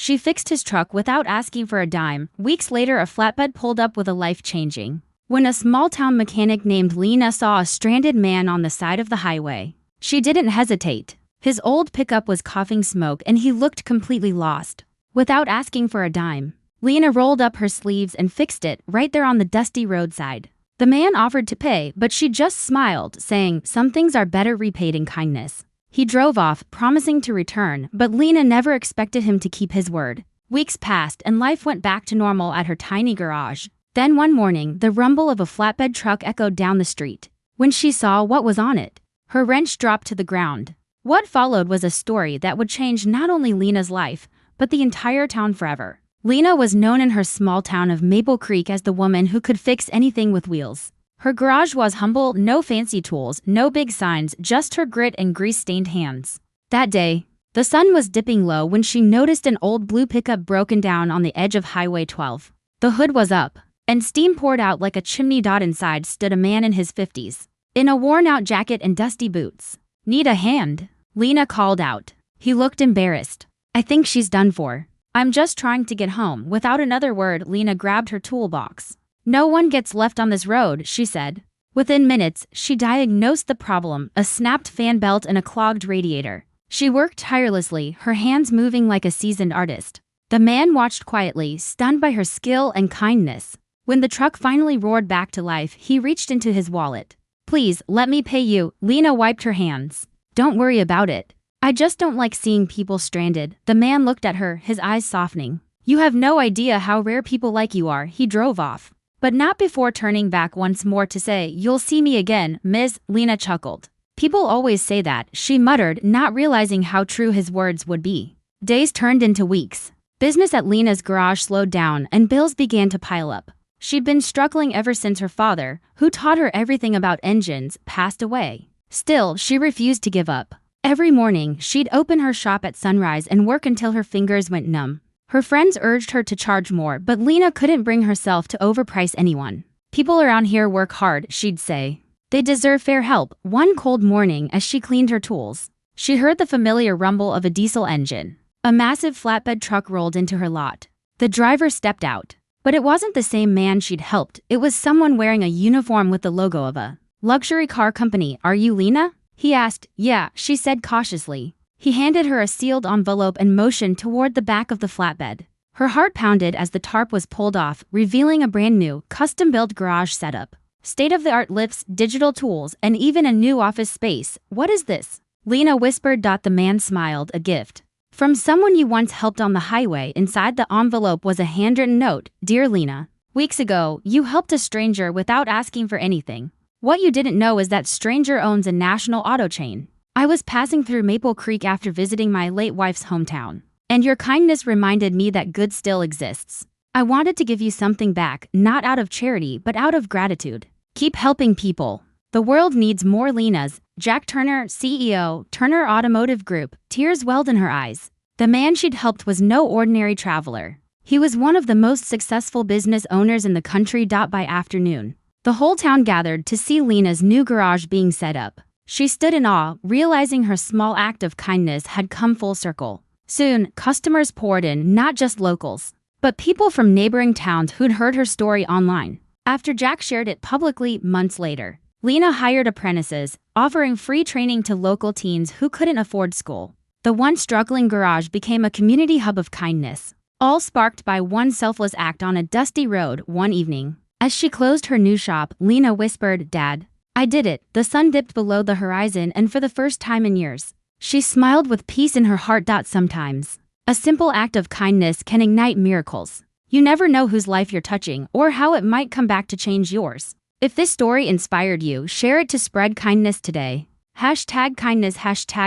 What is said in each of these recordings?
She fixed his truck without asking for a dime. Weeks later, a flatbed pulled up with a life-changing. When a small-town mechanic named Lena saw a stranded man on the side of the highway, she didn't hesitate. His old pickup was coughing smoke and he looked completely lost. Without asking for a dime, Lena rolled up her sleeves and fixed it right there on the dusty roadside. The man offered to pay, but she just smiled, saying, "Some things are better repaid in kindness." He drove off, promising to return, but Lena never expected him to keep his word. Weeks passed and life went back to normal at her tiny garage. Then one morning, the rumble of a flatbed truck echoed down the street. When she saw what was on it, her wrench dropped to the ground. What followed was a story that would change not only Lena's life, but the entire town forever. Lena was known in her small town of Maple Creek as the woman who could fix anything with wheels. Her garage was humble, no fancy tools, no big signs, just her grit and grease-stained hands. That day, the sun was dipping low when she noticed an old blue pickup broken down on the edge of Highway 12. The hood was up, and steam poured out like a chimney. Inside stood a man in his 50s, in a worn-out jacket and dusty boots. "Need a hand?" Lena called out. He looked embarrassed. "I think she's done for. I'm just trying to get home." Without another word, Lena grabbed her toolbox. "No one gets left on this road," she said. Within minutes, she diagnosed the problem: a snapped fan belt and a clogged radiator. She worked tirelessly, her hands moving like a seasoned artist. The man watched quietly, stunned by her skill and kindness. When the truck finally roared back to life, he reached into his wallet. "Please, let me pay you." Lena wiped her hands. "Don't worry about it. I just don't like seeing people stranded." The man looked at her, his eyes softening. "You have no idea how rare people like you are." He drove off, but not before turning back once more to say, "You'll see me again, Miss." Lena chuckled. "People always say that," she muttered, not realizing how true his words would be. Days turned into weeks. Business at Lena's garage slowed down and bills began to pile up. She'd been struggling ever since her father, who taught her everything about engines, passed away. Still, she refused to give up. Every morning, she'd open her shop at sunrise and work until her fingers went numb. Her friends urged her to charge more, but Lena couldn't bring herself to overprice anyone. "People around here work hard," she'd say. "They deserve fair help." One cold morning, as she cleaned her tools, she heard the familiar rumble of a diesel engine. A massive flatbed truck rolled into her lot. The driver stepped out. But it wasn't the same man she'd helped. It was someone wearing a uniform with the logo of a luxury car company. "Are you Lena?" he asked. "Yeah," she said cautiously. He handed her a sealed envelope and motioned toward the back of the flatbed. Her heart pounded as the tarp was pulled off, revealing a brand new, custom-built garage setup. State-of-the-art lifts, digital tools, and even a new office space. "What is this?" Lena whispered. The man smiled. "A gift from someone you once helped on the highway." Inside the envelope was a handwritten note. "Dear Lena, weeks ago, you helped a stranger without asking for anything. What you didn't know is that stranger owns a national auto chain. I was passing through Maple Creek after visiting my late wife's hometown, and your kindness reminded me that good still exists. I wanted to give you something back, not out of charity but out of gratitude. Keep helping people. The world needs more Lenas." Jack Turner, CEO, Turner Automotive Group, tears welled in her eyes. The man she'd helped was no ordinary traveler. He was one of the most successful business owners in the country. By afternoon, the whole town gathered to see Lena's new garage being set up. She stood in awe, realizing her small act of kindness had come full circle. Soon, customers poured in, not just locals, but people from neighboring towns who'd heard her story online. After Jack shared it publicly months later, Lena hired apprentices, offering free training to local teens who couldn't afford school. The once struggling garage became a community hub of kindness, all sparked by one selfless act on a dusty road. One evening, as she closed her new shop, Lena whispered, "Dad, I did it." The sun dipped below the horizon, and for the first time in years, she smiled with peace in her heart. Sometimes, a simple act of kindness can ignite miracles. You never know whose life you're touching or how it might come back to change yours. If this story inspired you, share it to spread kindness today. #kindness,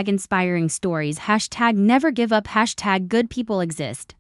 #inspiring stories, #never give up, #good people exist.